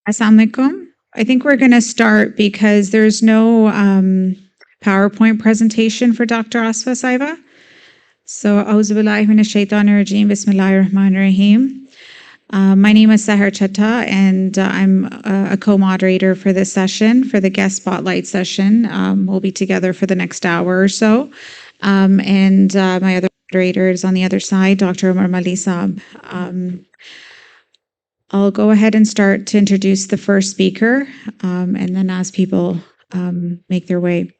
Assalamu alaikum. I think we're going to start because there's no PowerPoint presentation for Dr. Asifa Saiba. So, Auzu billahi minash shaitanir rajim, bismillahir rahmanir rahim. My name is Sahar Chatha, and I'm a co-moderator for this session, for the guest spotlight session. We'll be together for the next hour or so. And my other moderator is on the other side, Dr. Omer Mallhi Saab. I'll go ahead and start to introduce the first speaker, and then as people make their way.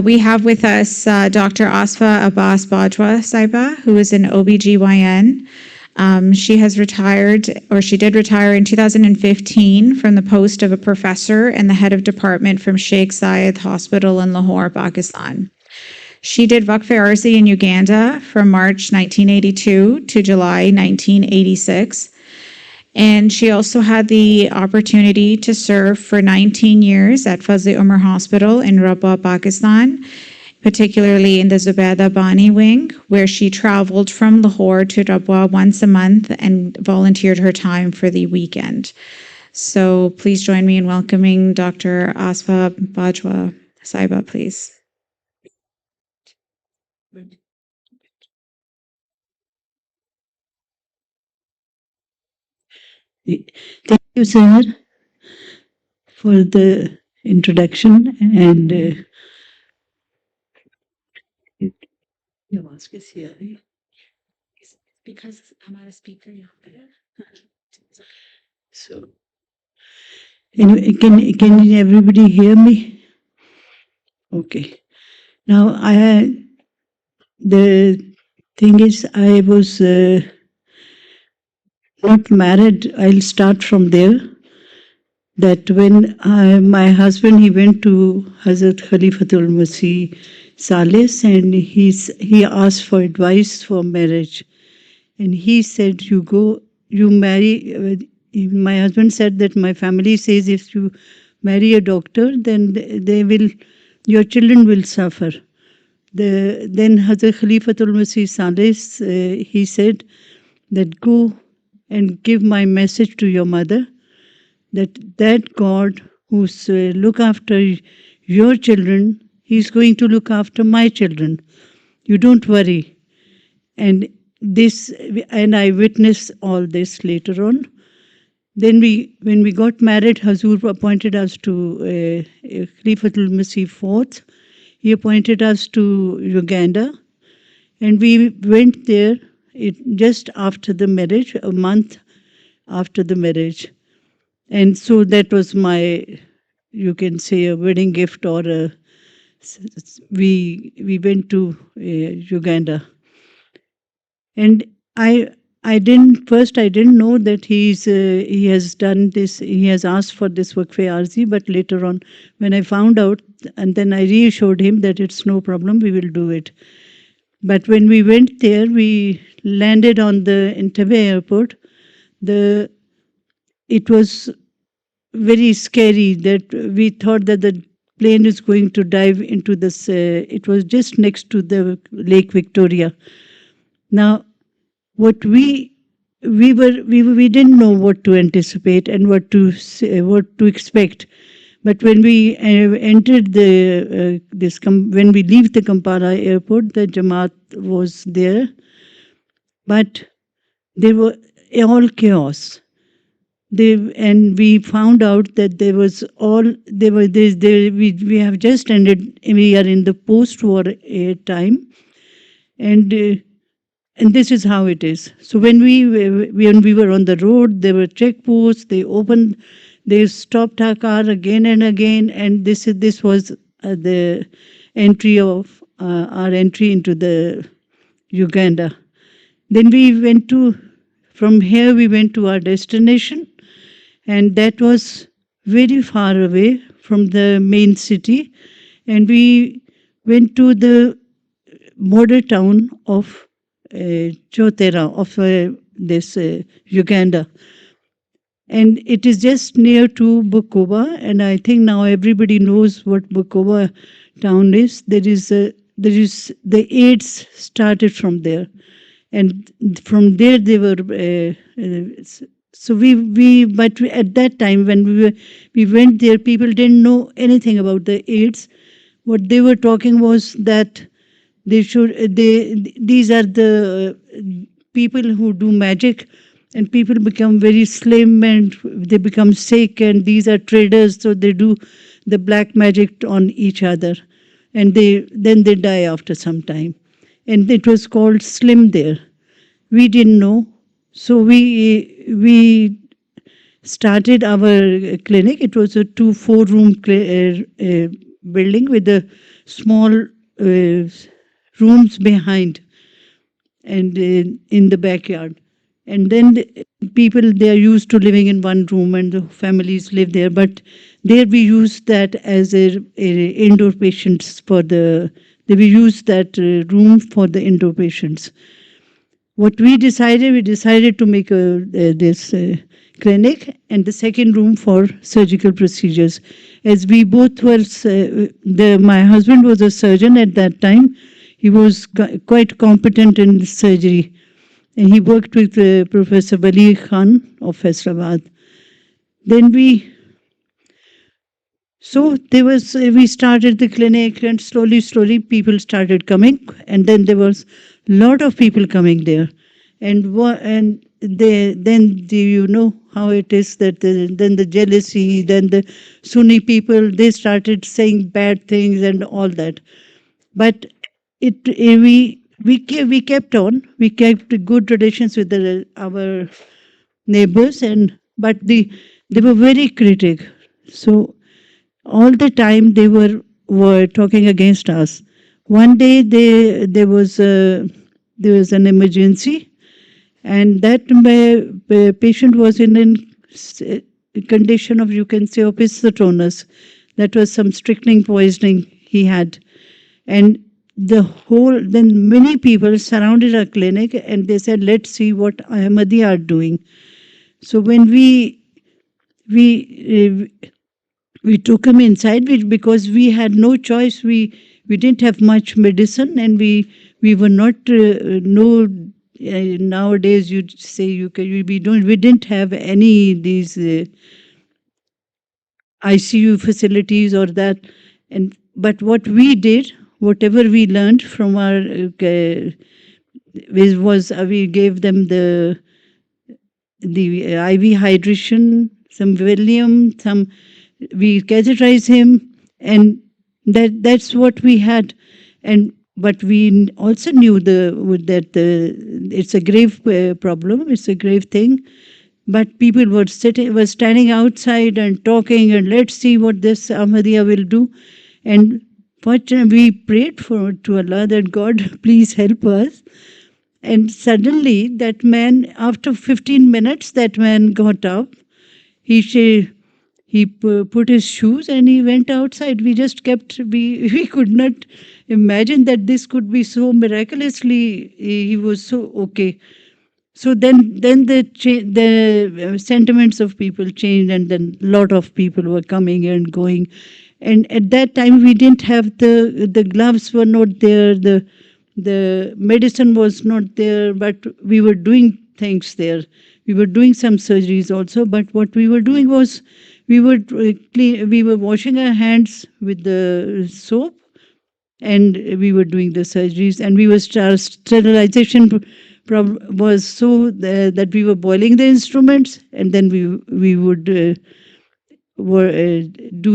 We have with us Dr. Asifa Abbas Bajwa Saiba, who is an OBGYN. She has retired, or she did retire in 2015 from the post of a professor and the head of department from Sheikh Zayed Hospital in Lahore, Pakistan. She did Waqfe Arzi in Uganda from March 1982 to July 1986. And she also had the opportunity to serve for 19 years at Fazl-e-Omar Hospital in Rabwa, Pakistan, particularly in the Zubaydah Bani wing, where she traveled from Lahore to Rabwa once a month and volunteered her time for the weekend. So please join me in welcoming Dr. Asifa Bajwa Saiba, please. Thank you, Sahar, for the introduction. And Because I'm not a speaker. so, anyway, can everybody hear me? Okay. Now, the thing is, I was not married. I'll start from there. That when my husband, he went to Hadrat Khalifatul Masih Salis, and he asked for advice for marriage. And he said, you marry. My husband said that my family says if you marry a doctor, then your children will suffer. Then Hazrat Khalifatul Masih Salis, he said that go and give my message to your mother, that God who's look after your children, he's going to look after my children. You don't worry. And I witnessed all this later on. Then when we got married, Hazur appointed us to Khalifatul Masih IV. He appointed us to Uganda, and we went there just after the marriage, a month after the marriage. And so that was my, you can say, a wedding gift, or we went to Uganda. And I didn't know that he has done this, he has asked for this Waqfe Arzi, but later on when I found out, and then I reassured him that it's no problem, we will do it. But when we went there, we landed on the Entebbe airport. It was very scary that we thought that the plane is going to dive into this. It was just next to the Lake Victoria. Now, what we didn't know what to anticipate and what to expect. But when we entered when we leave the Kampala airport, the Jamaat was there, but they were all chaos. And we found out that we have just ended. We are in the post-war time, and this is how it is. So when we were on the road, there were checkposts. They stopped our car again and again, and this was the entry of our entry into the Uganda. Then from here we went to our destination, and that was very far away from the main city, and we went to the border town of Chotera, of this Uganda. And it is just near to Bukoba, and I think now everybody knows what Bukoba town is. The AIDS started from there, and from there they were So at that time when we went there, people didn't know anything about the AIDS. What they were talking was that these are the people who do magic, and people become very slim and they become sick, and these are traders, so they do the black magic on each other, and then they die after some time. And it was called slim there. We didn't know, so we started our clinic. It was a 4-room building with a small rooms behind and in the backyard. And then people, they are used to living in one room and the families live there. But there we used that as a indoor patients for we used that room for the indoor patients. What we decided to make this clinic and the second room for surgical procedures. As we both were, my husband was a surgeon at that time. He was quite competent in surgery. And he worked with Professor Wali Khan of Hyderabad. Then we started the clinic, and slowly people started coming, and then there was a lot of people coming there. And you know how it is that then the jealousy, then the Sunni people, they started saying bad things and all that. But we kept on. We kept good relations with our neighbors, but they were very critical. So all the time they were talking against us. One day there was an emergency, and that patient was in a condition of, you can say, opisthotonus. That was some strychnine poisoning he had, and then many people surrounded our clinic, and they said, let's see what Ahmadi are doing. So when we took him inside, because we had no choice. We didn't have much medicine, and we were not nowadays you'd say we didn't have any these ICU facilities or that. But what we did, whatever we learned from our was we gave them the IV hydration, some Valium, we catheterized him, and that's what we had. But we also knew that it's a grave problem, it's a grave thing. But people were standing outside and talking, and let's see what this Ahmadiyya will do. And fortunately, we prayed to Allah that God, please help us. And suddenly, that man, after 15 minutes, that man got up. He put his shoes and he went outside. We just we could not imagine that this could be so miraculously. He was so okay. So then the sentiments of people changed, and then a lot of people were coming and going. And at that time, we didn't have the gloves were not there, the medicine was not there, but we were doing things there. We were doing some surgeries also, but what we were doing was we were washing our hands with the soap, and we were doing the surgeries, and sterilization was so that we were boiling the instruments, and then we would do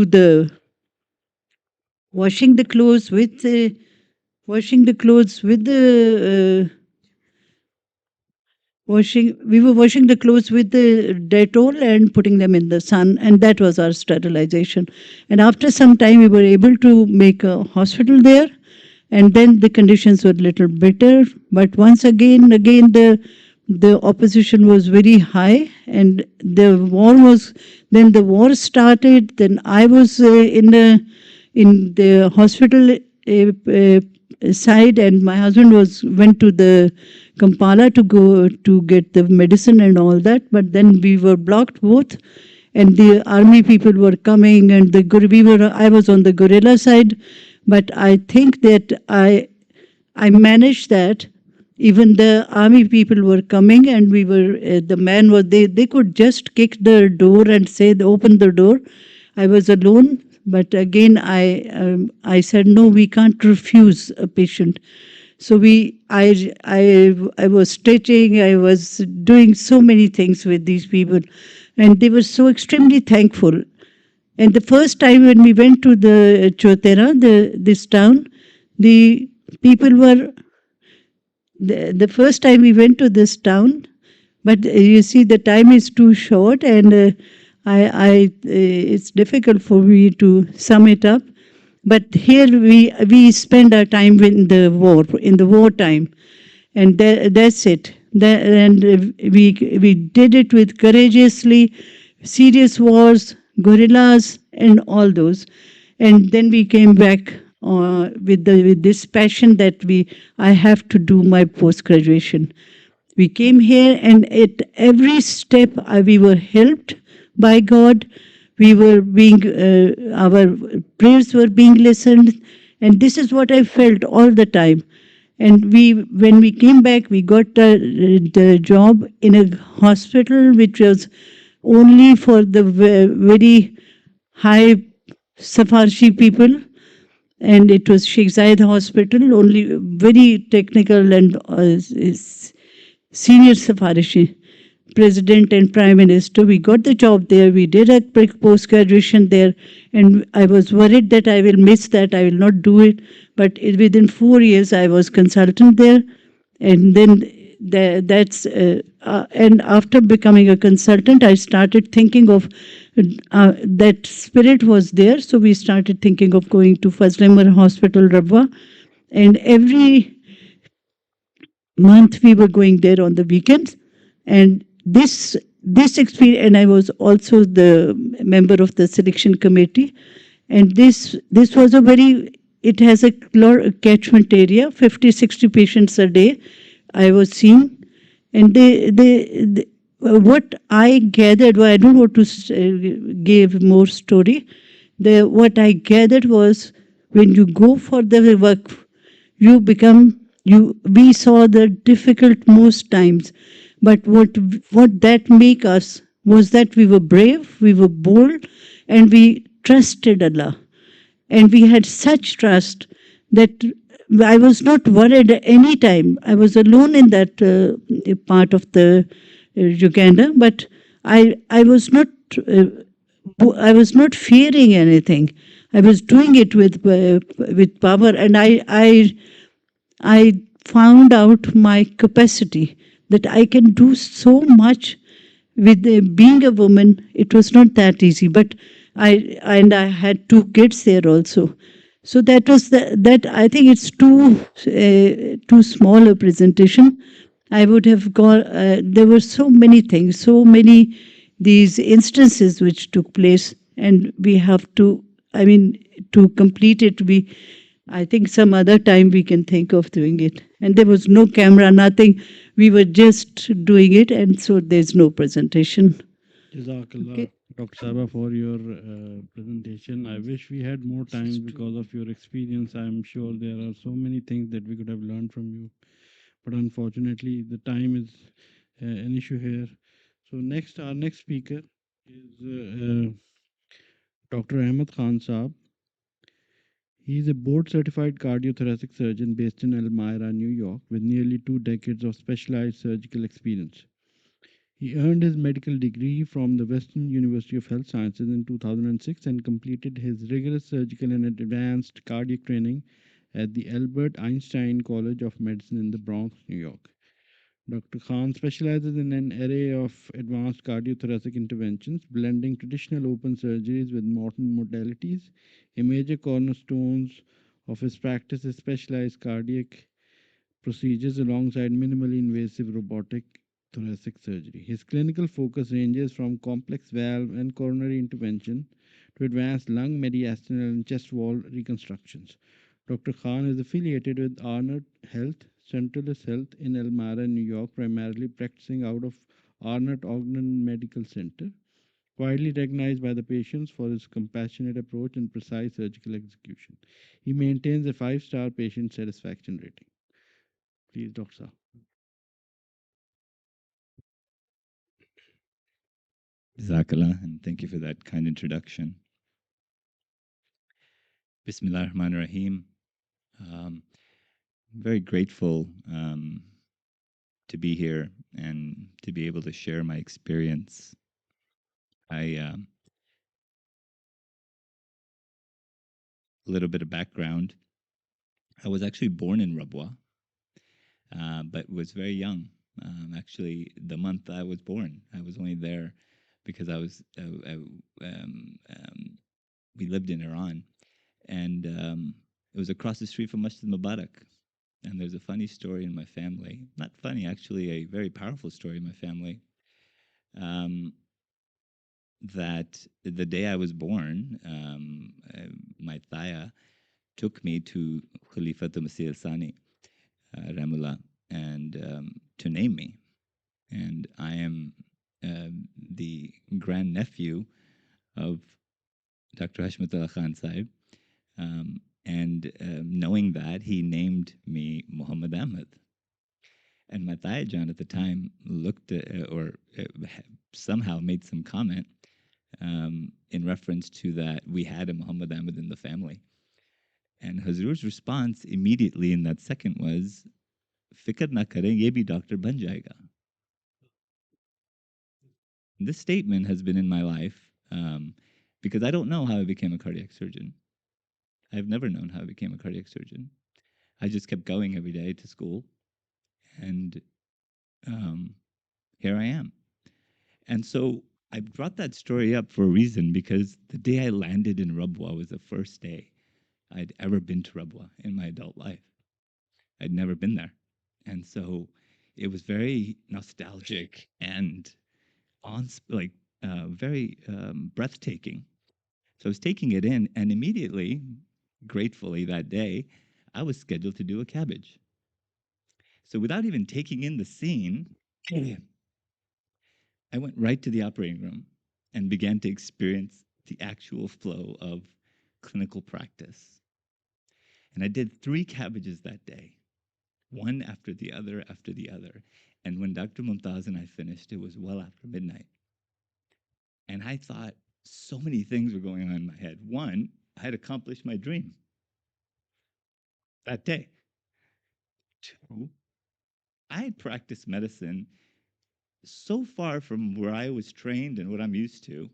the washing the clothes with the we were washing the clothes with the Dettol and putting them in the sun, and that was our sterilization. And after some time, we were able to make a hospital there, and then the conditions were a little better. But once again, the opposition was very high, and the war started. Then I was in the hospital side, and my husband went to the Kampala to go to get the medicine and all that. But then we were blocked both, and the army people were coming, and I was on the guerrilla side. But I think that I managed that, Even the army people were coming, and we were, the man was, they could just kick the door and say, open the door. I was alone, but again, I said, no, we can't refuse a patient. So I was stitching, I was doing so many things with these people, and they were so extremely thankful. And the first time when we went to the Chotera, this town, the people were, the first time we went to this town, but you see, the time is too short, and it's difficult for me to sum it up. But here we spend our time in the wartime, and that's it. And we did it with courageously, serious wars, guerrillas, and all those. And then we came back with this passion that I have to do my post graduation. We came here, and at every step we were helped by God. We were being, our prayers were being listened, and this is what I felt all the time. And when we came back, we got the job in a hospital which was only for the very high Safarshi people, and it was Sheikh Zayed Hospital, only very technical and senior Safarishi, president and prime minister. We got the job there. We did a post graduation there, and I was worried that I will miss that. I will not do it. But within 4 years, I was consultant there, and then and after becoming a consultant, I started thinking of that spirit was there. So we started thinking of going to Fazl-e-Omar Hospital, Rabwa, and every month we were going there on the weekends. And this experience, and I was also the member of the selection committee, and this was a very, it has a catchment area, 50-60 patients a day I was seeing. And what I gathered, well, I don't want to give more story. What I gathered was, when you go for the work, you become, we saw the difficult most times, but what that make us was that we were brave, we were bold, and we trusted Allah. And we had such trust that I was not worried at any time. I was alone in that part of the Uganda, but I was not I was not fearing anything. I was doing it with power, and I found out my capacity, that I can do so much with being a woman. It was not that easy, but I had two kids there also. So that was that. I think it's too small a presentation. I would have gone. There were so many things, so many these instances which took place, and we have to. I mean, to complete it, I think some other time we can think of doing it. And there was no camera, nothing. We were just doing it, and so there's no presentation. Jazakallah, Okay. Dr. Saba, for your presentation. I wish we had more time because of your experience. I'm sure there are so many things that we could have learned from you, but unfortunately, the time is an issue here. So next, our next speaker is Dr. Ahmed Khan Saab. He is a board-certified cardiothoracic surgeon based in Elmira, New York, with nearly 2 decades of specialized surgical experience. He earned his medical degree from the Western University of Health Sciences in 2006 and completed his rigorous surgical and advanced cardiac training at the Albert Einstein College of Medicine in the Bronx, New York. Dr. Khan specializes in an array of advanced cardiothoracic interventions, blending traditional open surgeries with modern modalities. A major cornerstones of his practice is specialized cardiac procedures alongside minimally invasive robotic thoracic surgery. His clinical focus ranges from complex valve and coronary intervention to advanced lung, mediastinal, and chest wall reconstructions. Dr. Khan is affiliated with Arnott Health, Centralis Health in Elmira, New York, primarily practicing out of Arnott Ogden Medical Center, widely recognized by the patients for his compassionate approach and precise surgical execution. He maintains a 5-star patient satisfaction rating. Please, Dr. Shah. Jazakallah, and thank you for that kind introduction. Bismillah ar-Rahman ar-Rahim. Very grateful to be here and to be able to share my experience. A little bit of background. I was actually born in Rabwa, but was very young. Actually, the month I was born, I was only there because we lived in Iran, and it was across the street from Masjid Mubarak. And there's a funny story in my family. Not funny, actually, a very powerful story in my family. That the day I was born, my Thaya took me to Khalifatul Masih al-Sani, Ramullah, and to name me. And I am the grandnephew of Dr. Hashmatullah Khan Sahib. And knowing that, he named me Muhammad Ahmed. And my Thaya at the time looked at, or somehow made some comment in reference to that we had a Muhammad Ahmed in the family. And Hazur's response immediately in that second was, Fikr na kare, ye bhi doctor ban jayega. This statement has been in my life because I don't know how I became a cardiac surgeon. I've never known how I became a cardiac surgeon. I just kept going every day to school, and here I am. And so I brought that story up for a reason, because the day I landed in Rabwa was the first day I'd ever been to Rabwa in my adult life. I'd never been there. And so it was very nostalgic and very breathtaking. So I was taking it in, and immediately, gratefully that day, I was scheduled to do a cabbage. So without even taking in the scene, I went right to the operating room and began to experience the actual flow of clinical practice. And I did 3 cabbages that day, one after the other after the other. And when Dr. Mumtaz and I finished, it was well after midnight. And I thought so many things were going on in my head. One, I had accomplished my dream that day. 2, I had practiced medicine so far from where I was trained and what I'm used to.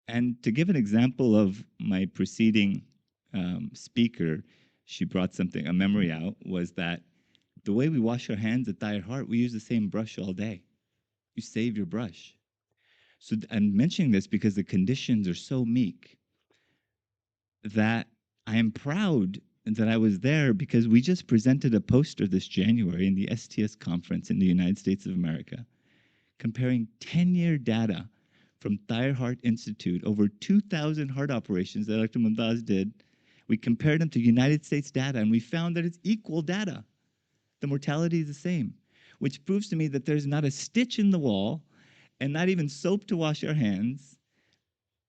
And to give an example of my preceding speaker, she brought a memory out, was that the way we wash our hands at Thayer Heart, we use the same brush all day. You save your brush. So I'm mentioning this because the conditions are so meek that I am proud that I was there, because we just presented a poster this January in the STS conference in the United States of America, comparing 10-year data from Thayer Heart Institute, over 2,000 heart operations that Dr. Mumtaz did. We compared them to United States data, and we found that it's equal data. The mortality is the same, which proves to me that there's not a stitch in the wall, and not even soap to wash our hands,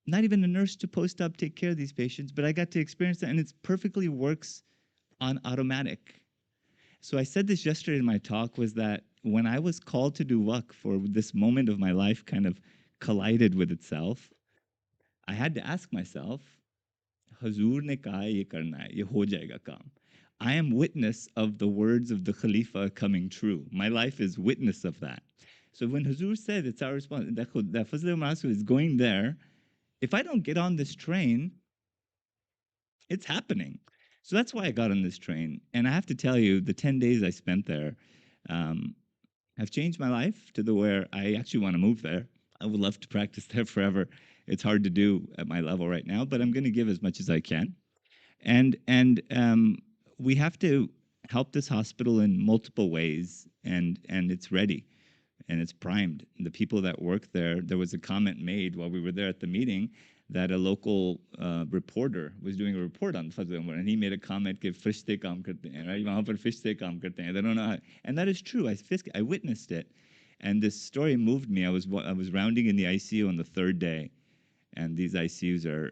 not even a nurse to post-op take care of these patients, but I got to experience that, and it perfectly works on automatic. So I said this yesterday in my talk, was that when I was called to do Waqf, for this moment of my life kind of collided with itself, I had to ask myself, Hazur ne kaha ye karna hai, ye ho jayega kaam. I am witness of the words of the Khalifa coming true. My life is witness of that. So when Hazur said it's our response, that Fazl-e-Omar is going there, if I don't get on this train, it's happening. So that's why I got on this train. And I have to tell you, the 10 days I spent there have changed my life to the where I actually want to move there. I would love to practice there forever. It's hard to do at my level right now, but I'm going to give as much as I can. And we have to help this hospital in multiple ways, and it's ready, and it's primed. The people that work there, there was a comment made while we were there at the meeting that a local reporter was doing a report on Fazl-e-Omar, and he made a comment, कि फरिश्ते काम करते हैं, right? वहाँ पर फरिश्ते काम करते हैं. They don't know how, and that is true. I witnessed it, and this story moved me. I was rounding in the ICU on the 3rd day, and these ICUs are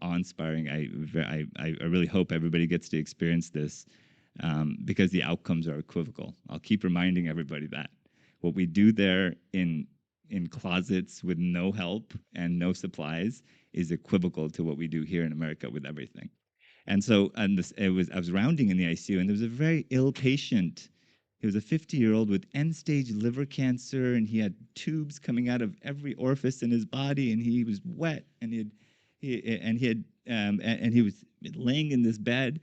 awe-inspiring. I really hope everybody gets to experience this, because the outcomes are equivocal. I'll keep reminding everybody that what we do there in in closets with no help and no supplies is equivocal to what we do here in America with everything. And so, I was rounding in the ICU, and there was a very ill patient. He was a 50-year-old with end-stage liver cancer, and he had tubes coming out of every orifice in his body, and he was wet, and he was laying in this bed.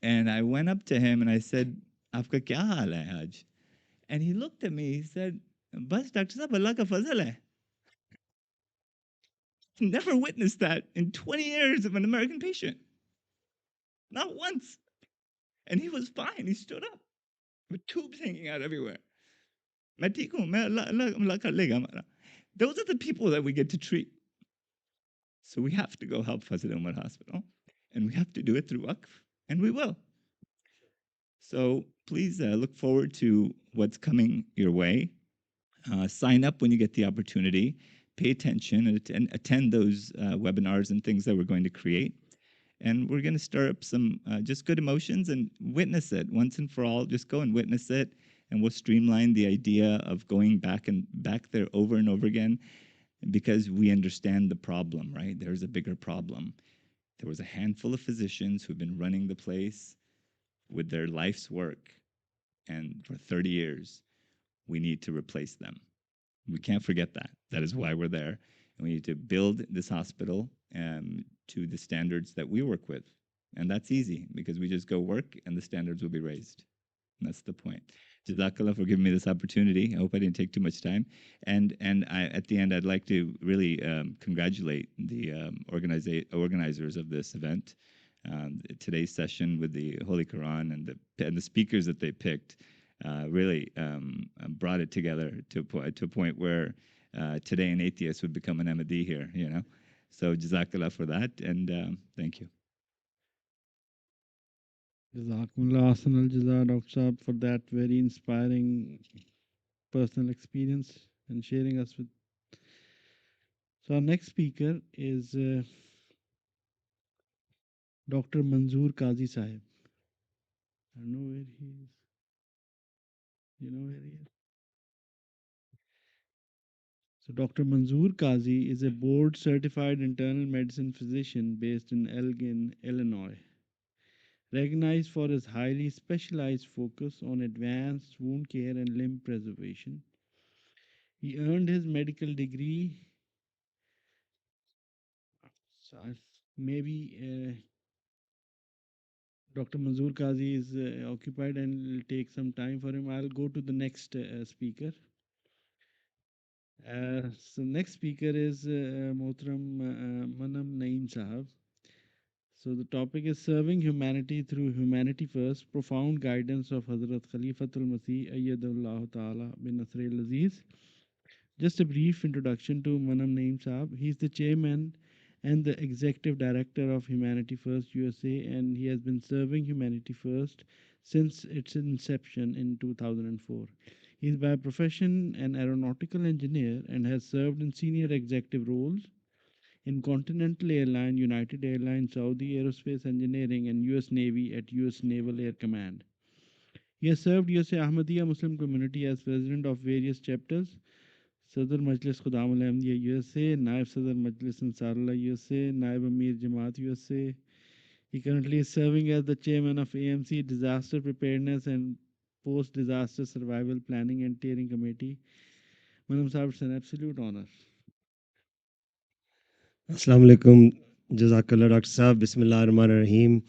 And I went up to him and I said, "Aapka kya haal hai aaj?" And he looked at me. He said, "Bas, Doctor Sahab, Allah ka fazal hai." Never witnessed that in 20 years of an American patient. Not once. And he was fine. He stood up with tubes hanging out everywhere. "Main theek hoon, Allah kar lega hamara." Those are the people that we get to treat. So we have to go help Fazl-e-Omar Hospital, and we have to do it through Waqf, and we will. So please look forward to what's coming your way. Sign up when you get the opportunity. Pay attention and attend those webinars and things that we're going to create. And we're going to stir up some just good emotions and witness it once and for all. Just go and witness it, and we'll streamline the idea of going back there over and over again, because we understand the problem, right? There's a bigger problem. There was a handful of physicians who've been running the place with their life's work, and for 30 years, we need to replace them. We can't forget that. That is why we're there. And we need to build this hospital to the standards that we work with. And that's easy, because we just go work and the standards will be raised. And that's the point. Jazakallah for giving me this opportunity. I hope I didn't take too much time. And at the end, I'd like to really congratulate the organizers of this event. Today's session with the Holy Quran and the speakers that they picked really brought it together to a point where today an atheist would become an Ahmadi here, you know. So Jazakallah for that, and thank you. Jazakumullah Ahsanal Jaza, Dr. Saab, for that very inspiring personal experience and sharing us with. So our next speaker is Dr. Manzoor Qazi Sahib. I don't know where he is. You know where he is? So Dr. Manzoor Qazi is a board-certified internal medicine physician based in Elgin, Illinois. Recognized for his highly specialized focus on advanced wound care and limb preservation. He earned his medical degree. So maybe Dr. Manzoor Qazi is occupied and it'll take some time for him. I'll go to the next speaker. So next speaker is Mohtaram Munum Naeem Sahab. So the topic is Serving Humanity Through Humanity First, Profound Guidance of Hadrat Khalifatul Masih Ayyadullah Ta'ala bin Nasr al-Aziz. Just a brief introduction to Munum Naeem Sahab. He's the chairman and the executive director of Humanity First USA, and he has been serving Humanity First since its inception in 2004. He is by profession an aeronautical engineer and has served in senior executive roles in Continental Airlines, United Airlines, Saudi Aerospace Engineering, and U.S. Navy at U.S. Naval Air Command. He has served USA Ahmadiyya Muslim community as president of various chapters: Sadr Majlis Khudam al-Ahmadiyya USA, Naib Sadr Majlis Ansarullah USA, Naib Amir Jamaat USA. He currently is serving as the chairman of AMC Disaster Preparedness and Post-Disaster Survival Planning and Steering Committee. Madam Sahib, it's an absolute honor. Assalamu alaikum, Jazakallah, Dr. Saab, Bismillah ar-Rahman ar-Rahim.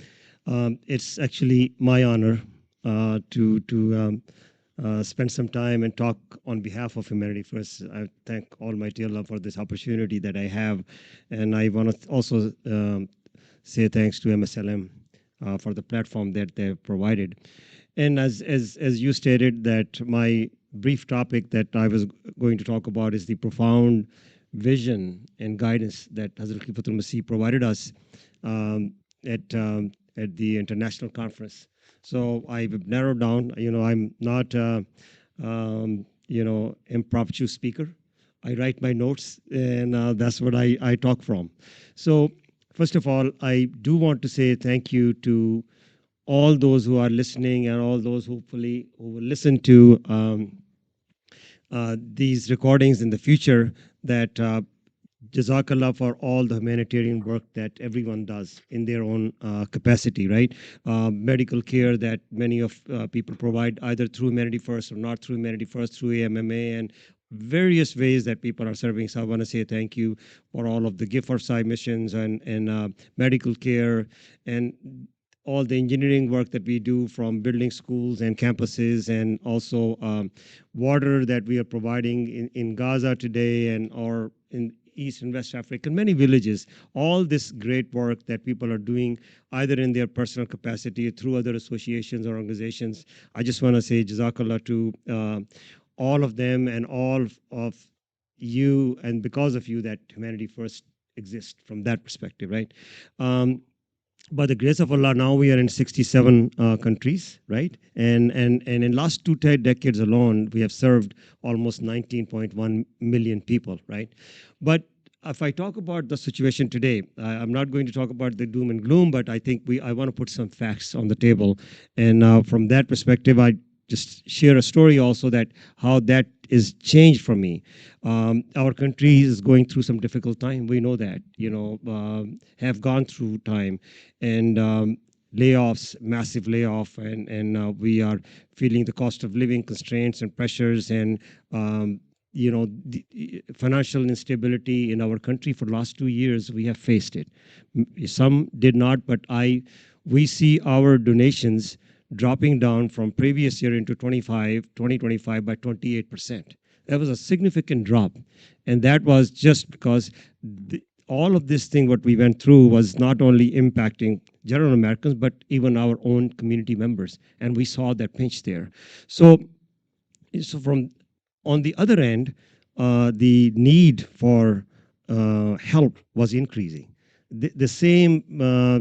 It's actually my honor to spend some time and talk on behalf of Humanity First. I thank Almighty Allah for this opportunity that I have, and I want to also say thanks to MSLM for the platform that they've provided. And as you stated, that my brief topic that I was going to talk about is the profound vision and guidance that Hazrat Khalifatul Masih provided us at the international conference. So I've narrowed down. I'm not impromptu speaker. I write my notes, and that's what I talk from. So first of all, I do want to say thank you to all those who are listening and all those hopefully who will listen to these recordings in the future, that Jazakallah for all the humanitarian work that everyone does in their own capacity, right? Medical care that many of people provide either through Humanity First or not through Humanity First, through AMMA, and various ways that people are serving. So I want to say thank you for all of the gift for side missions and medical care and all the engineering work that we do, from building schools and campuses, and also water that we are providing in Gaza today, and or in East and West Africa, and many villages. All this great work that people are doing, either in their personal capacity or through other associations or organizations. I just want to say Jazakallah to all of them and all of you, and because of you that Humanity First exists from that perspective, right? By the grace of Allah, now we are in 67 countries, right? And in last two decades alone, we have served almost 19.1 million people, right? But if I talk about the situation today, I'm not going to talk about the doom and gloom, but I think I want to put some facts on the table. And from that perspective, I just share a story also that how that is changed for me. Our country is going through some difficult time. We know that, have gone through time, and layoffs, massive layoff, and we are feeling the cost of living constraints and pressures, and the financial instability in our country for the last 2 years. We have faced it. Some did not, but we see our donations dropping down from previous year into 2025 by 28%. That was a significant drop. And that was just because all of this thing, what we went through, was not only impacting general Americans, but even our own community members. And we saw that pinch there. So from on the other end, the need for help was increasing. The same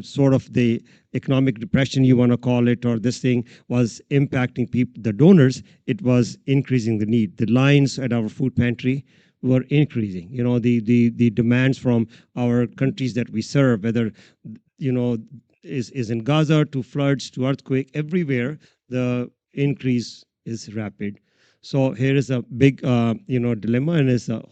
sort of the economic depression, you want to call it, or this thing was impacting people, the donors. It was increasing the need. The lines at our food pantry were increasing. The demands from our countries that we serve, whether is in Gaza, to floods, to earthquake, everywhere the increase is rapid. So here is a big dilemma, and it's a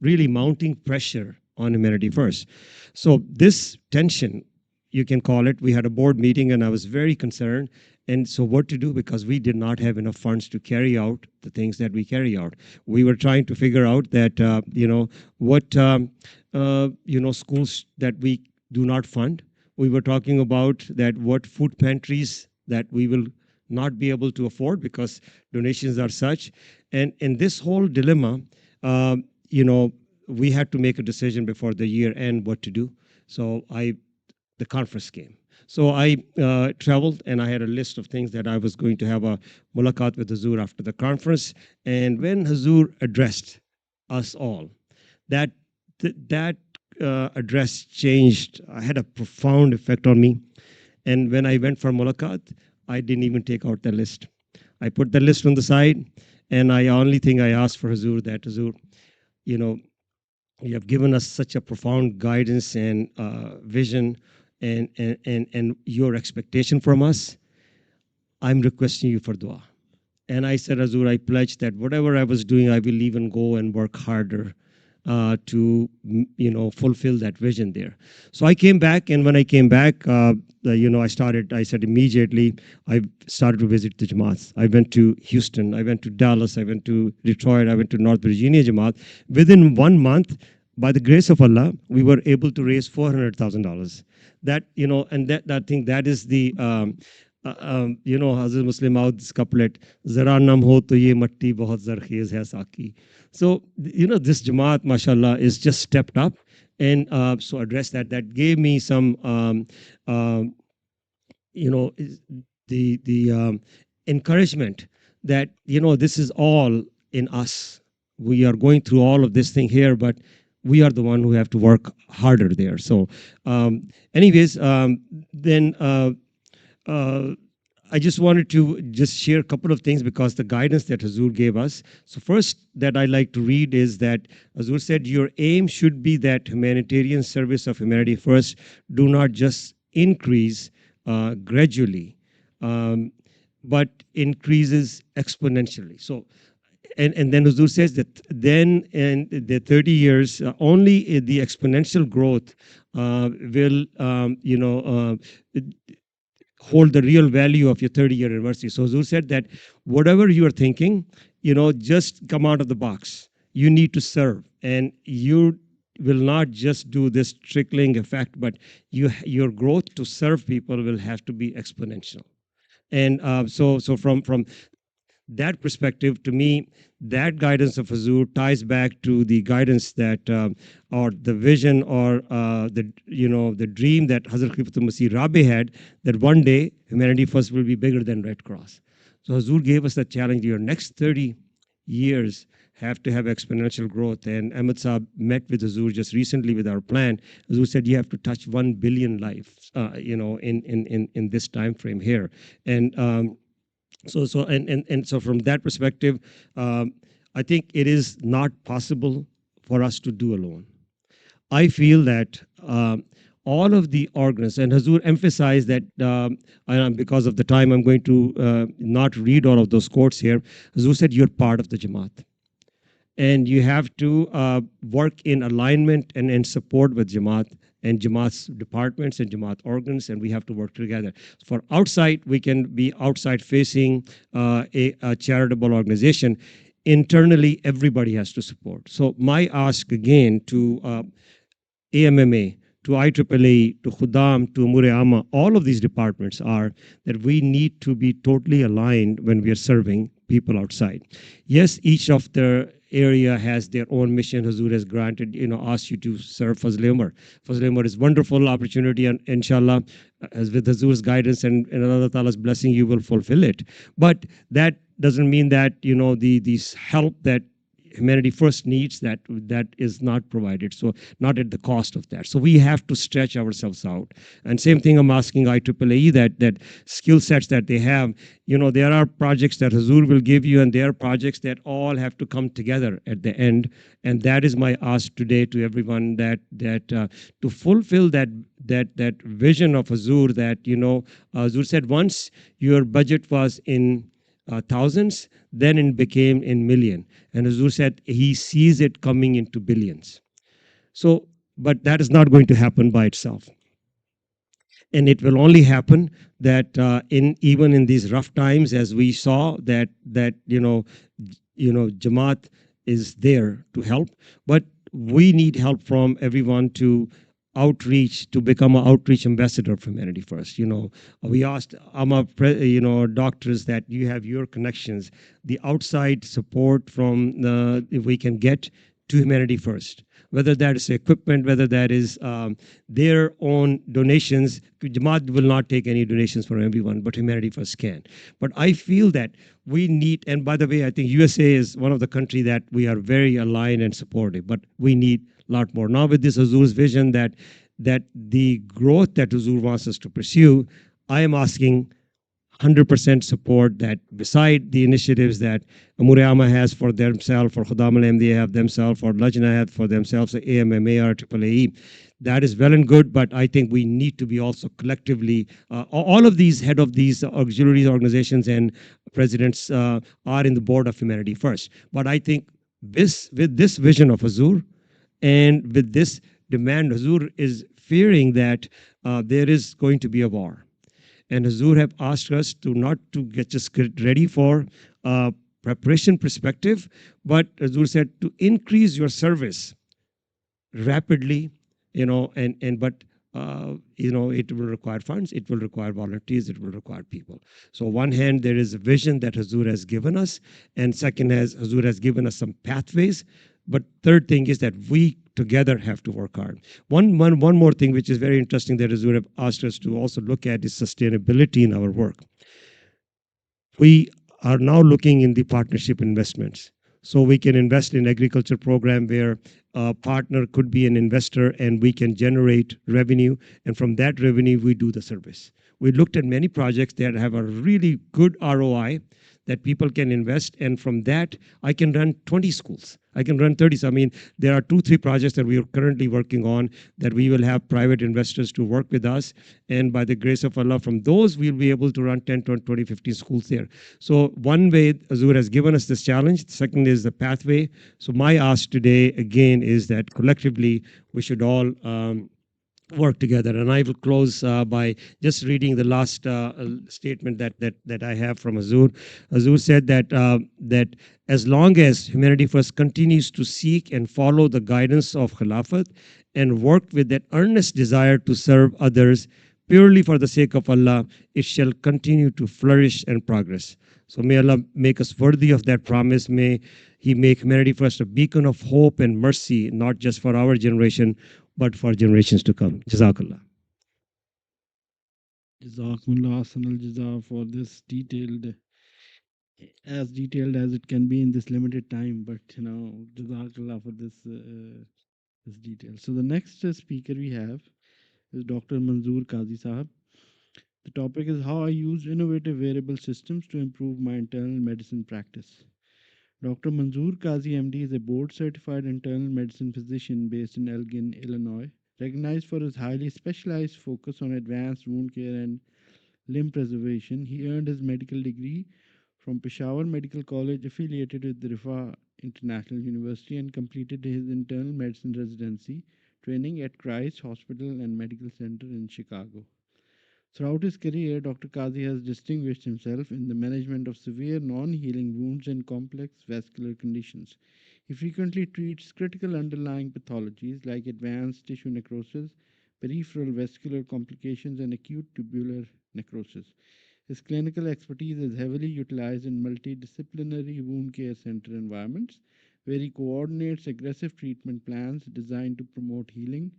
really mounting pressure on Humanity First. So this tension, you can call it, we had a board meeting and I was very concerned. And so what to do, because we did not have enough funds to carry out the things that we carry out. We were trying to figure out that, what, schools that we do not fund. We were talking about that what food pantries that we will not be able to afford because donations are such. And in this whole dilemma, we had to make a decision before the year end what to do. So the conference came. So I traveled, and I had a list of things that I was going to have a mulaqat with Hazur after the conference. And when Hazur addressed us all, that address changed, had a profound effect on me. And when I went for mulaqat, I didn't even take out the list. I put the list on the side, and only thing I asked for Hazur, that Hazur, you have given us such a profound guidance and vision and your expectation from us. I'm requesting you for dua. And I said, Hazur, I pledge that whatever I was doing, I will even go and work harder to fulfill that vision there. So I came back, and when I came back, I said immediately, I started to visit the Jamaats. I went to Houston, I went to Dallas, I went to Detroit, I went to North Virginia Jamaat. Within 1 month, by the grace of Allah, we were able to raise $400,000. That, and that I think that is the, Hazrat Muslim out this couplet, Zara nam ho to ye matti bahut zarkhiz hai saki. So, this Jamaat, mashallah, is just stepped up and so addressed that. That gave me some, the encouragement that, this is all in us. We are going through all of this thing here, but we are the one who have to work harder there. So anyways, then I just wanted to just share a couple of things because the guidance that Hazur gave us. So first that I like to read is that Hazur said, your aim should be that humanitarian service of Humanity First do not just increase gradually, but increases exponentially. So and then Huzur says that then in the 30 years, only the exponential growth will, hold the real value of your 30-year anniversary. So Huzur said that whatever you are thinking, just come out of the box. You need to serve, and you will not just do this trickling effect, but your growth to serve people will have to be exponential. And so from that perspective, to me, that guidance of Huzur ties back to the guidance that, or the vision, or the dream that Hazrat Khalifatul Masih Rabi had, that one day humanity first will be bigger than Red Cross. So Huzur gave us the challenge: your next 30 years have to have exponential growth. And Ahmed Saab met with Huzur just recently with our plan. Huzur said you have to touch 1 billion lives, in this time frame here. And so from that perspective, I think it is not possible for us to do alone. I feel that all of the organs, and Huzur emphasized that, because of the time, I'm going to not read all of those quotes here. Huzur said you're part of the Jamaat, and you have to work in alignment and in support with Jamaat and Jamaat's departments and Jamaat organs, and we have to work together. For outside, we can be outside facing a charitable organization. Internally, everybody has to support. So my ask again to AMMA, to IEEE, to Khudam, to AMMA, all of these departments are that we need to be totally aligned when we are serving people outside. Yes, each of the area has their own mission. Huzur has granted, asked you to serve Fazl-e-Omar. Fazl-e-Omar is wonderful opportunity, and inshallah, as with Huzur's guidance and Allah Ta'ala's blessing, you will fulfill it. But that doesn't mean that, these help that humanity first needs, that is not provided, so not at the cost of that. So we have to stretch ourselves out. And same thing I'm asking IEEE, that skill sets that they have, there are projects that Huzur will give you, and there are projects that all have to come together at the end. And that is my ask today to everyone, that to fulfill that vision of Huzur, that Huzur said once your budget was in thousands, then it became in million. And Huzur said he sees it coming into billions. So, but that is not going to happen by itself. And it will only happen that even in these rough times, as we saw, that Jamaat is there to help. But we need help from everyone to outreach, to become an outreach ambassador for Humanity First. We asked AMMA, doctors, that you have your connections, the outside support from if we can get to Humanity First, whether that is equipment, whether that is their own donations. Jamaat will not take any donations from everyone, but Humanity First can. But I feel that we need, and by the way, I think USA is one of the countries that we are very aligned and supportive, but we need a lot more. Now with this Huzur's vision that the growth that Huzur wants us to pursue, I am asking 100% support, that beside the initiatives that AMMA has for themselves, for Khudam al-Ahmadiyya have themselves, for Lajna have for themselves, AMMA, IEEE, that is well and good, but I think we need to be also collectively, all of these head of these auxiliary organizations and presidents are in the board of Humanity First. But I think with this vision of Huzur, and with this demand, Huzur is fearing that there is going to be a war. And Huzur have asked us to not to get ready for preparation perspective, but Huzur said to increase your service rapidly, it will require funds, it will require volunteers, it will require people. So on one hand, there is a vision that Huzur has given us, and second, Huzur has given us some pathways. But third thing is that we together have to work hard. One more thing which is very interesting that Huzur have asked us to also look at is sustainability in our work. We are now looking in the partnership investments. So we can invest in agriculture program where a partner could be an investor and we can generate revenue. And from that revenue, we do the service. We looked at many projects that have a really good ROI, that people can invest, and from that, I can run 20 schools. I can run 30. So, I mean, there are 2-3 projects that we are currently working on that we will have private investors to work with us. And by the grace of Allah, from those, we'll be able to run 10, 20, 15 schools there. So one way Azur has given us this challenge. The second is the pathway. So my ask today, again, is that collectively, we should all work together. And I will close by just reading the last statement that I have from Azur. Azur said that as long as Humanity First continues to seek and follow the guidance of Khilafat and work with that earnest desire to serve others purely for the sake of Allah, it shall continue to flourish and progress. So may Allah make us worthy of that promise. May He make Humanity First a beacon of hope and mercy, not just for our generation, but for generations to come. Jazakallah. Jazakumullah Hasanal Jaza for this as detailed as it can be in this limited time. But Jazakallah for this detail. So the next speaker we have is Dr. Manzoor Qazi Sahab. The topic is how I use innovative wearable systems to improve my internal medicine practice. Dr. Manzoor Qazi MD is a board-certified internal medicine physician based in Elgin, Illinois, recognized for his highly specialized focus on advanced wound care and limb preservation. He earned his medical degree from Peshawar Medical College, affiliated with the Rifa International University, and completed his internal medicine residency training at Christ Hospital and Medical Center in Chicago. Throughout his career, Dr. Qazi has distinguished himself in the management of severe non-healing wounds and complex vascular conditions. He frequently treats critical underlying pathologies like advanced tissue necrosis, peripheral vascular complications, and acute tubular necrosis. His clinical expertise is heavily utilized in multidisciplinary wound care center environments, where he coordinates aggressive treatment plans designed to promote healing,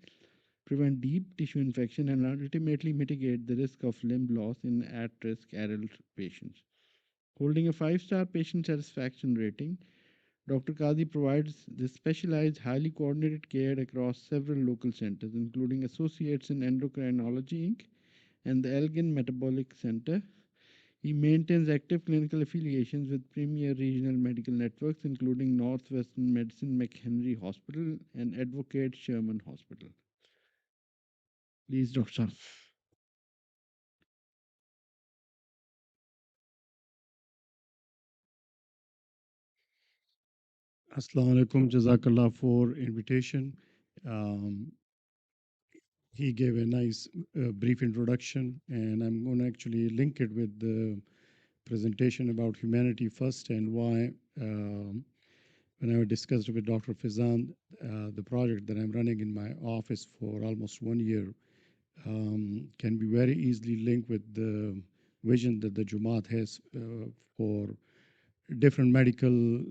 prevent deep tissue infection, and ultimately mitigate the risk of limb loss in at-risk adult patients. Holding a 5-star patient satisfaction rating, Dr. Qazi provides this specialized, highly coordinated care across several local centers, including Associates in Endocrinology, Inc. and the Elgin Metabolic Center. He maintains active clinical affiliations with premier regional medical networks, including Northwestern Medicine McHenry Hospital and Advocate Sherman Hospital. Please, Dr. Assalamu alaikum, Jazakallah for invitation. He gave a nice brief introduction, and I'm going to actually link it with the presentation about humanity first and why, when I discussed with Dr. Fizan, the project that I'm running in my office for almost 1 year can be very easily linked with the vision that the Jamaat has for different medical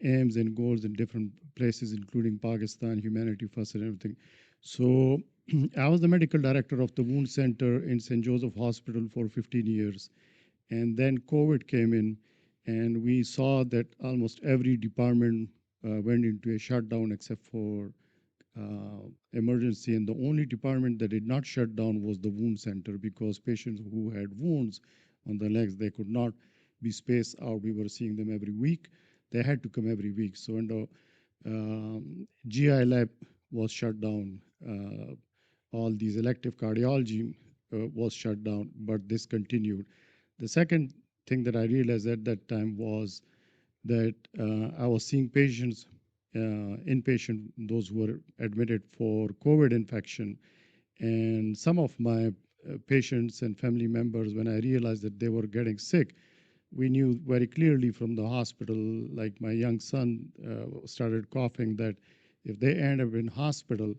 aims and goals in different places, including Pakistan, Humanity First, and everything. So I was the medical director of the wound center in St. Joseph Hospital for 15 years. And then COVID came in, and we saw that almost every department went into a shutdown except for emergency. And the only department that did not shut down was the wound center, because patients who had wounds on the legs, they could not be spaced out. We were seeing them every week. They had to come every week. So when the GI lab was shut down, all these elective cardiology was shut down, but this continued. The second thing that I realized at that time was that I was seeing patients, inpatient, those who were admitted for COVID infection. And some of my patients and family members, when I realized that they were getting sick, we knew very clearly from the hospital, like my young son started coughing, that if they end up in hospital,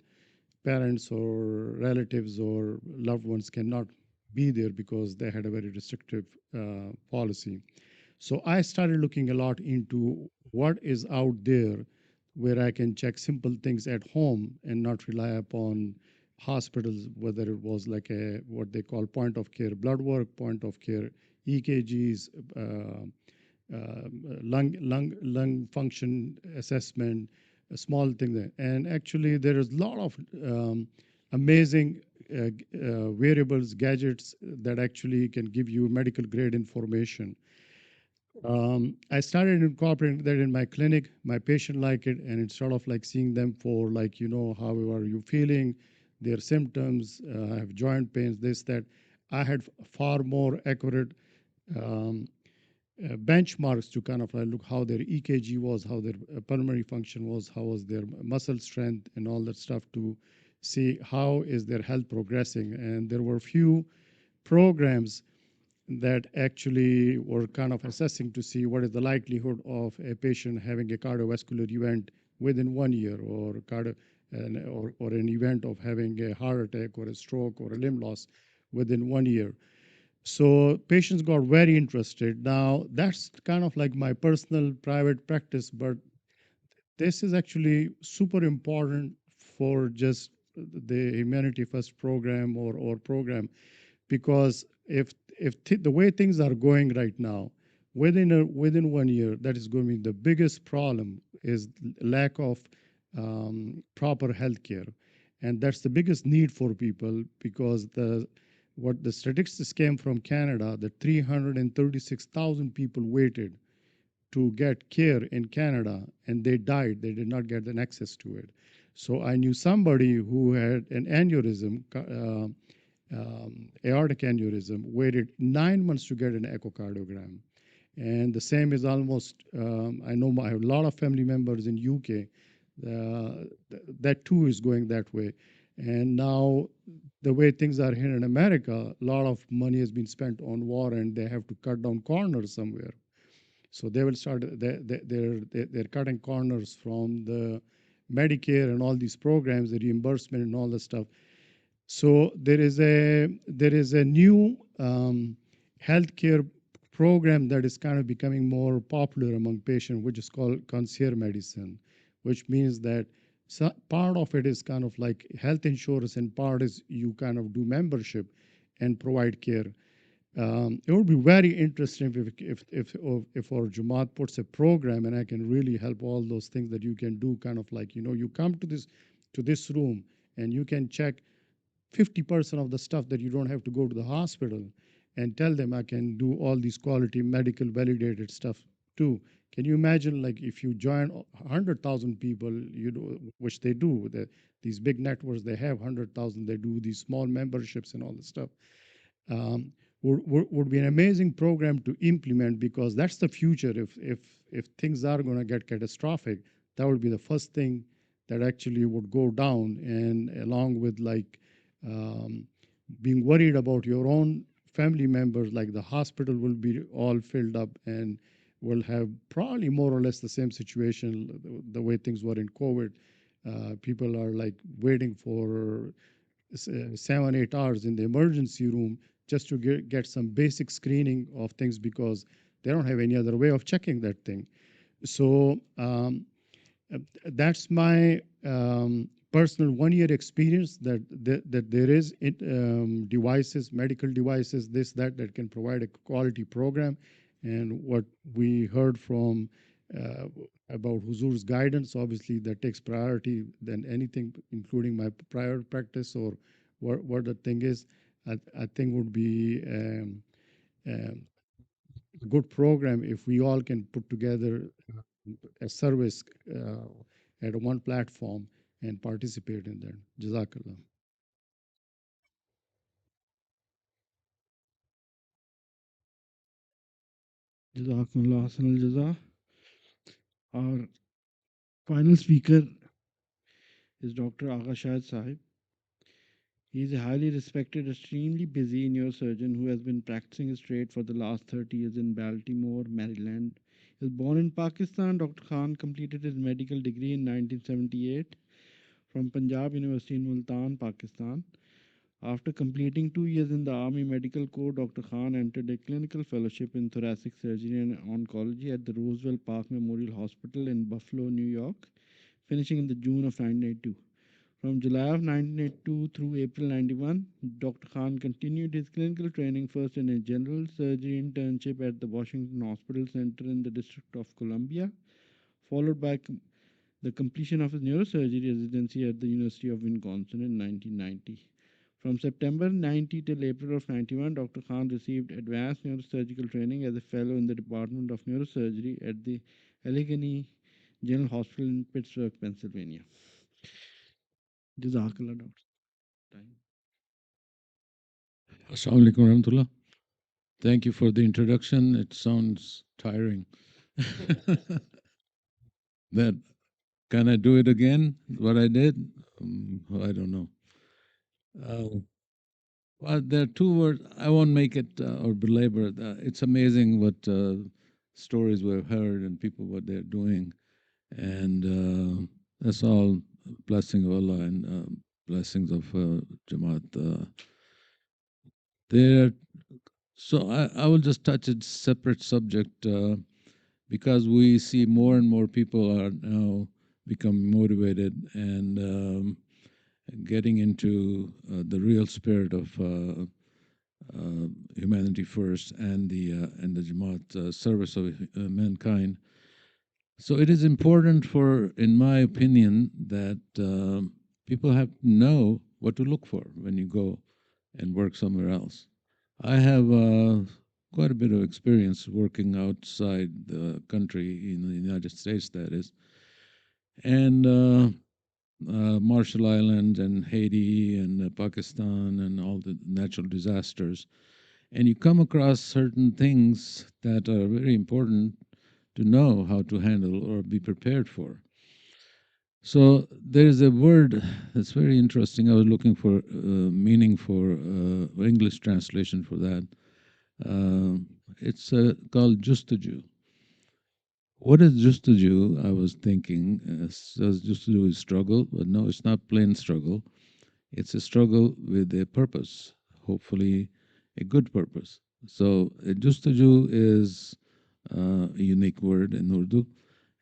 parents or relatives or loved ones cannot be there because they had a very restrictive policy. So I started looking a lot into what is out there where I can check simple things at home and not rely upon hospitals, whether it was like a what they call point of care blood work, point of care EKGs, lung function assessment, a small thing there. And actually, there is a lot of amazing wearables, gadgets that actually can give you medical grade information. I started incorporating that in my clinic. My patient like it, and it's sort of like seeing them for like, how are you feeling, their symptoms, I have joint pains, this, that. I had far more accurate um, benchmarks to kind of look how their EKG was, how their pulmonary function was, how was their muscle strength, and all that stuff to see how is their health progressing. And there were few programs that actually were kind of assessing to see what is the likelihood of a patient having a cardiovascular event within 1 year, or an event of having a heart attack or a stroke or a limb loss within 1 year. So patients got very interested. Now, that's kind of like my personal private practice, but this is actually super important for just the Humanity First program or program, because the way things are going right now, within 1 year, that is going to be the biggest problem is lack of proper health care, and that's the biggest need for people, because what the statistics came from Canada, that 336,000 people waited to get care in Canada, and they died. They did not get an access to it. So I knew somebody who had an aneurysm, aortic aneurysm, waited 9 months to get an echocardiogram. And the same is almost, I know I have a lot of family members in UK, that too is going that way. And now the way things are here in America, a lot of money has been spent on war, and they have to cut down corners somewhere. So they will start, they're cutting corners from the Medicare and all these programs, the reimbursement and all that stuff. So there is a new healthcare program that is kind of becoming more popular among patients, which is called concierge medicine, which means that part of it is kind of like health insurance, and part is you kind of do membership and provide care. It would be very interesting if our Jamaat puts a program, and I can really help all those things that you can do. Kind of like, you come to this room, and you can check 50% of the stuff that you don't have to go to the hospital, and tell them I can do all these quality medical validated stuff too. Can you imagine, like, if you join 100,000 people, which they do, these big networks, they have 100,000, they do these small memberships and all this stuff. Would be an amazing program to implement, because that's the future. If things are going to get catastrophic, that would be the first thing that actually would go down, and along with like being worried about your own family members, like the hospital will be all filled up, and will have probably more or less the same situation the way things were in COVID. People are like waiting for 7, 8 hours in the emergency room just to get some basic screening of things, because they don't have any other way of checking that thing. So that's my personal 1 year experience, that there is devices, medical devices, this, that can provide a quality program. And what we heard from about Huzur's guidance, obviously that takes priority than anything, including my prior practice or what the thing is. I think would be a good program if we all can put together a service at one platform and participate in that. Jazakallah. Jazakumullah Ahsanul Jaza. Our final speaker is Dr. Agha Shahid Sahib. He is a highly respected, extremely busy neurosurgeon who has been practicing his trade for the last 30 years in Baltimore, Maryland. He was born in Pakistan. Dr. Khan completed his medical degree in 1978 from Punjab University in Multan, Pakistan. After completing 2 years in the Army Medical Corps, Dr. Khan entered a clinical fellowship in thoracic surgery and oncology at the Roosevelt Park Memorial Hospital in Buffalo, New York, finishing in the June of 1982. From July of 1982 through April 91, Dr. Khan continued his clinical training first in a general surgery internship at the Washington Hospital Center in the District of Columbia, followed by the completion of his neurosurgery residency at the University of Wisconsin in 1990. From September 90 till April of 91, Dr. Khan received advanced neurosurgical training as a fellow in the Department of Neurosurgery at the Allegheny General Hospital in Pittsburgh, Pennsylvania. Jazakallah, Doctor. Assalamu alaikum warahmatullah. Thank you for the introduction. It sounds tiring. That can I do it again? What I did? I don't know. Well, there are two words. I won't make it or belabor it. It's amazing what stories we've heard and people what they're doing, and that's all blessing of Allah and blessings of Jamaat. There. So I will just touch a separate subject because we see more and more people are now becoming motivated and getting into the real spirit of humanity first and the Jamaat service of mankind. So it is important for, in my opinion, that people have to know what to look for when you go and work somewhere else. I have quite a bit of experience working outside the country, in the United States, that is, and Marshall Islands and Haiti and Pakistan and all the natural disasters. And you come across certain things that are very important to know how to handle or be prepared for. So there is a word that's very interesting. I was looking for meaning for English translation for that. It's called justaju. What is justaju? I was thinking, says justaju is struggle, but no, it's not plain struggle. It's a struggle with a purpose, hopefully a good purpose. So justaju is a unique word in Urdu.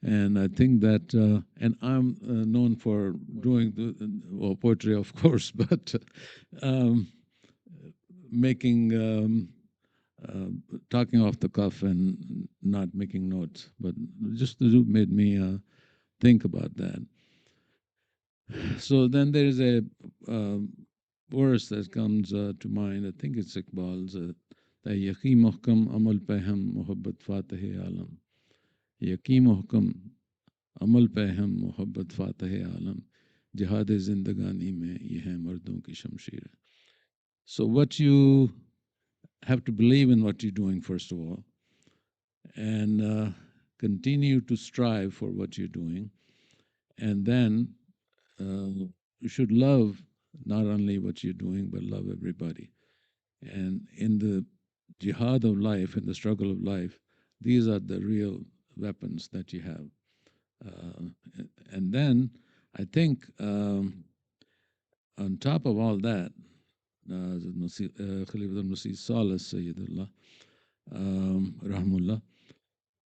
And I think that, and I'm known for doing well, poetry, of course, but making, talking off the cuff and not making notes. But just the made me think about that. So then there is a verse that comes to mind. I think it's Iqbal's. Yaqi muhkam amal peham muhabbat fatih alam. Yaqeen hukam, amal pe hum mohabbat fatih alam, jihad zindagani mein ye hai mardon ki shamsheer. So what you have to believe in what you're doing, first of all, and continue to strive for what you're doing, and then you should love not only what you're doing, but love everybody. And in the jihad of life, in the struggle of life, these are the real weapons that you have. And then I think on top of all that, Khalifatul Masih Salas Sayyidullah, Rahmullah,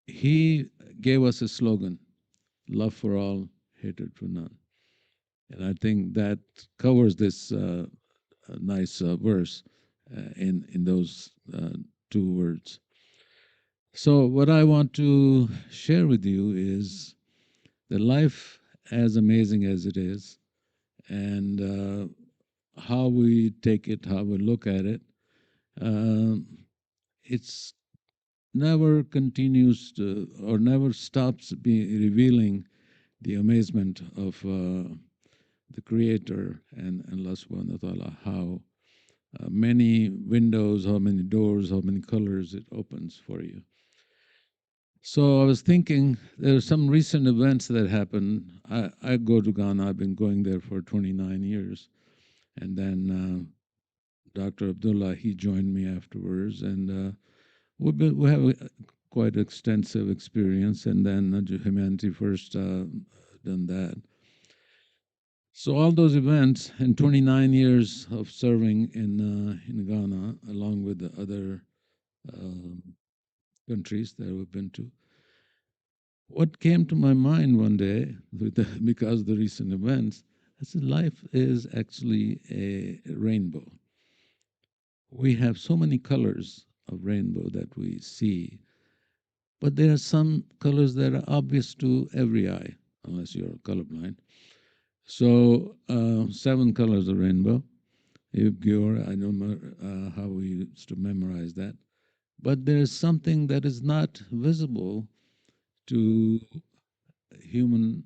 he gave us a slogan, love for all, hatred for none. And I think that covers this nice verse in those two words. So what I want to share with you is that life, as amazing as it is, and how we take it, how we look at it, it's never continues to, or never stops revealing the amazement of the Creator and Allah subhanahu wa ta'ala, how many windows, how many doors, how many colors it opens for you. So I was thinking, there are some recent events that happened. I go to Ghana. I've been going there for 29 years. And then Dr. Abdullah, he joined me afterwards. And we have a quite extensive experience. And then Humanity First done that. So all those events and 29 years of serving in Ghana, along with the other countries that we've been to. What came to my mind one day, because of the recent events, I said, life is actually a rainbow. We have so many colors of rainbow that we see, but there are some colors that are obvious to every eye, unless you're colorblind. So 7 colors of rainbow, Ibgyor, I don't know how we used to memorize that. But there is something that is not visible to human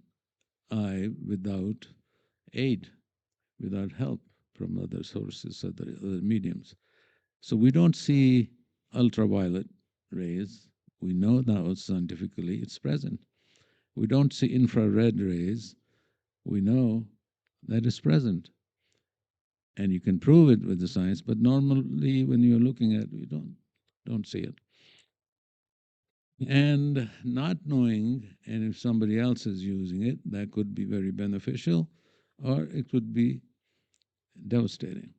eye without aid, without help from other sources, other mediums. So we don't see ultraviolet rays. We know now scientifically it's present. We don't see infrared rays. We know that it's present. And you can prove it with the science, but normally when you're looking at it, you don't see it. And not knowing, and if somebody else is using it, that could be very beneficial, or it could be devastating.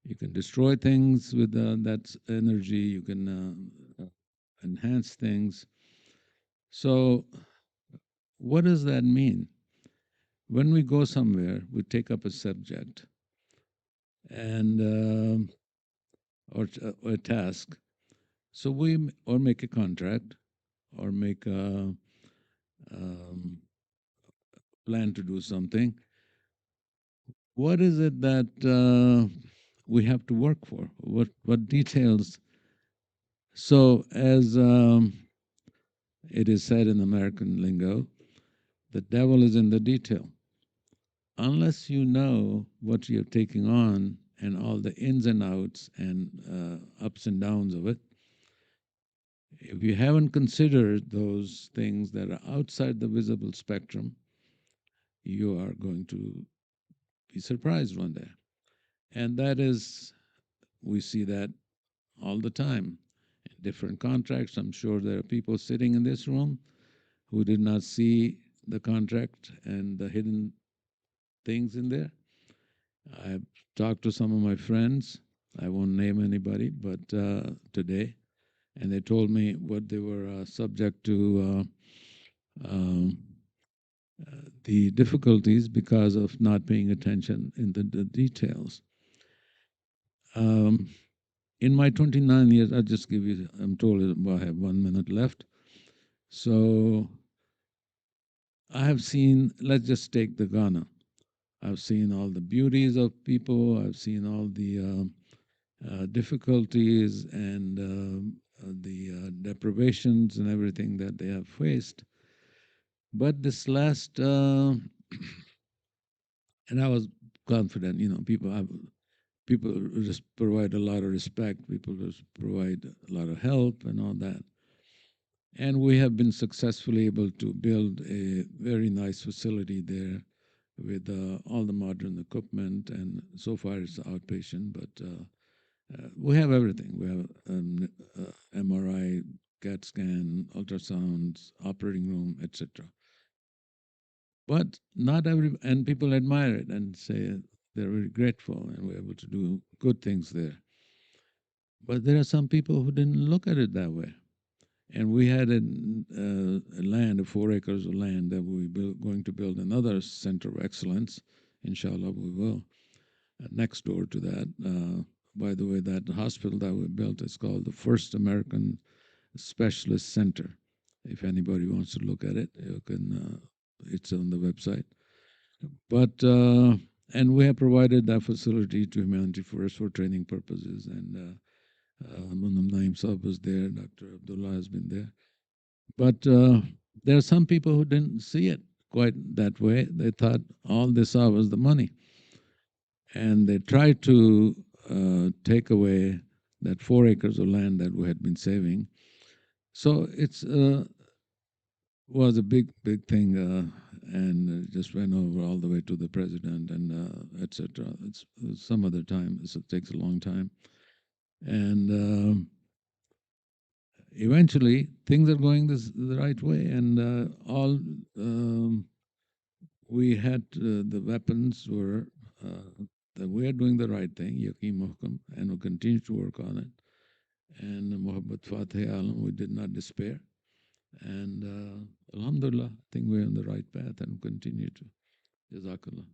You can destroy things with that energy. You can enhance things. So, what does that mean? When we go somewhere, we take up a subject and or a task. So or make a contract, or make a plan to do something. What is it that we have to work for? What details? So, as it is said in American lingo, the devil is in the detail. Unless you know what you're taking on and all the ins and outs and ups and downs of it, if you haven't considered those things that are outside the visible spectrum, you are going to be surprised one day. And that is, we see that all the time in different contracts. I'm sure there are people sitting in this room who did not see the contract and the hidden things in there. I've talked to some of my friends. I won't name anybody, but today, and they told me what they were subject to the difficulties because of not paying attention in the details. In my 29 years, I'll just give you, I'm told I have 1 minute left. So I have seen, let's just take the Ghana. I've seen all the beauties of people. I've seen all the difficulties and the deprivations and everything that they have faced. But this last, and I was confident, people just provide a lot of respect. People just provide a lot of help and all that. And we have been successfully able to build a very nice facility there with all the modern equipment. And so far it's outpatient, but we have everything. We have MRI, CAT scan, ultrasounds, operating room, etc. But not every, and people admire it and say they're very grateful and we're able to do good things there. But there are some people who didn't look at it that way. And we had a land, 4 acres of land that we were going to build another center of excellence. Inshallah, we will. Next door to that, by the way, that hospital that we built is called the First American Specialist Center. If anybody wants to look at it, you can. It's on the website. But and we have provided that facility to Humanity First for training purposes. And Munum Naeem Sahib was there. Dr. Abdullah has been there. But there are some people who didn't see it quite that way. They thought all they saw was the money. And they tried to take away that 4 acres of land that we had been saving. So it's was a big thing, and it just went over all the way to the president and etc. It's some other time. So it takes a long time, and eventually things are going the right way, and all we had the weapons were that we are doing the right thing, Yaqeen Muhkam, and we'll continue to work on it. And Muhabbat Fateh Alam, we did not despair. And Alhamdulillah, I think we're on the right path and continue to. Jazakallah.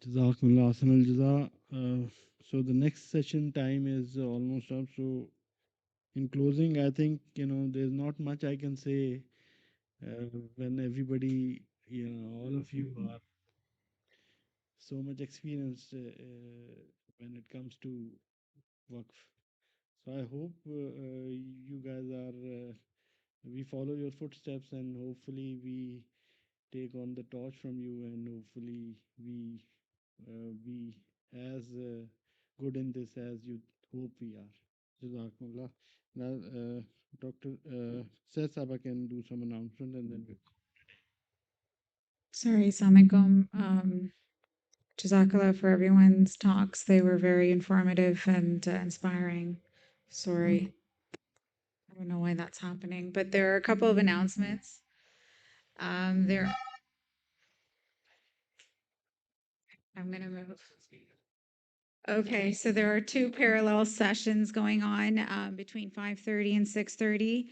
Jazakumullah Ahsanul Jaza. So the next session time is almost up. So in closing, I think there's not much I can say when everybody, all of you are so much experience when it comes to Waqf. So I hope you guys are, we follow your footsteps, and hopefully we take on the torch from you, and hopefully we be as good in this as you hope we are. Jazakumullah. Now, Dr. Said Saba can do some announcement, and then we. Sorry, Assalamualaikum. Jazakallah for everyone's talks. They were very informative and inspiring. Sorry. I don't know why that's happening, but there are a couple of announcements. There. I'm going to move. Okay, so there are two parallel sessions going on between 5:30 and 6:30.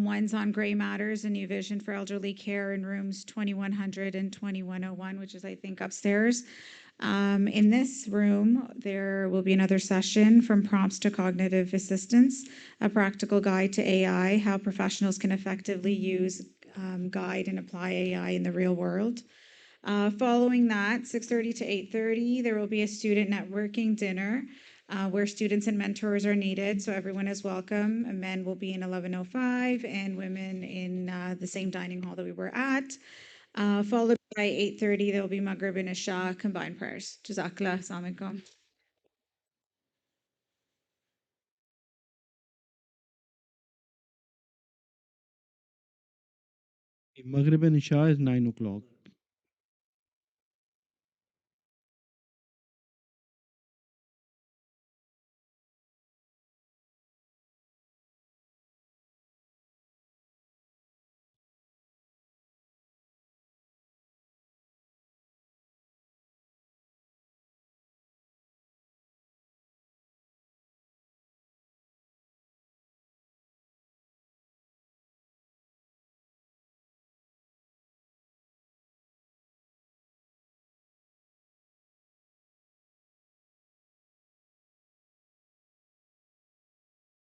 One's on gray matters, a new vision for elderly care in rooms 2100 and 2101, which is, I think, upstairs. In this room, there will be another session from prompts to cognitive assistance, a practical guide to AI, how professionals can effectively use, guide, and apply AI in the real world. Following that, 6:30 to 8:30, there will be a student networking dinner where students and mentors are needed, so everyone is welcome. And men will be in 1105 and women in the same dining hall that we were at. Followed by 8:30, there will be Maghrib and Isha combined prayers. Jazakallah. Assalamu alaikum. Maghrib and Isha is 9 o'clock.